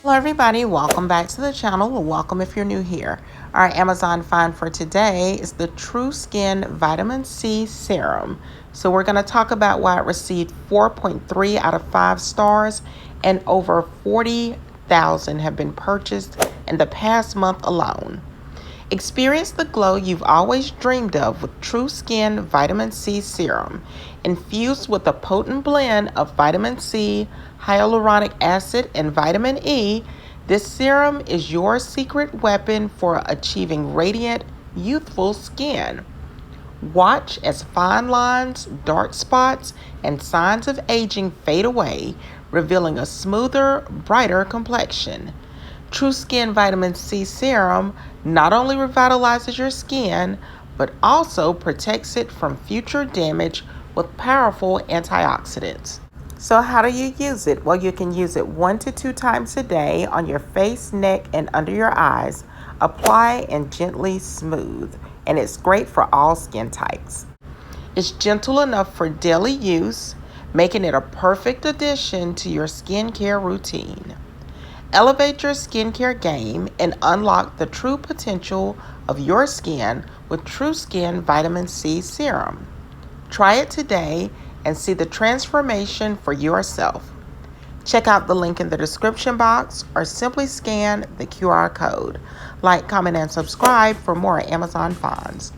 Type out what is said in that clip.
Hello everybody, welcome back to the channel, or welcome if you're new here. Our Amazon find for today is the TruSkin Vitamin C Serum. So we're going to talk about why it received 4.3 out of 5 stars and over 40,000 have been purchased in the past month alone. Experience the glow you've always dreamed of with TruSkin Vitamin C Serum. Infused with a potent blend of vitamin C, hyaluronic acid, and vitamin E, this serum is your secret weapon for achieving radiant, youthful skin. Watch as fine lines, dark spots, and signs of aging fade away, revealing a smoother, brighter complexion. TruSkin Vitamin C Serum not only revitalizes your skin, but also protects it from future damage with powerful antioxidants. So how do you use it? Well, you can use it 1 to 2 times a day on your face, neck, and under your eyes. Apply and gently smooth, and it's great for all skin types. It's gentle enough for daily use, making it a perfect addition to your skincare routine. Elevate your skincare game and unlock the true potential of your skin with TruSkin Vitamin C Serum. Try it today and see the transformation for yourself. Check out the link in the description box or simply scan the QR code. Like, comment, and subscribe for more Amazon finds.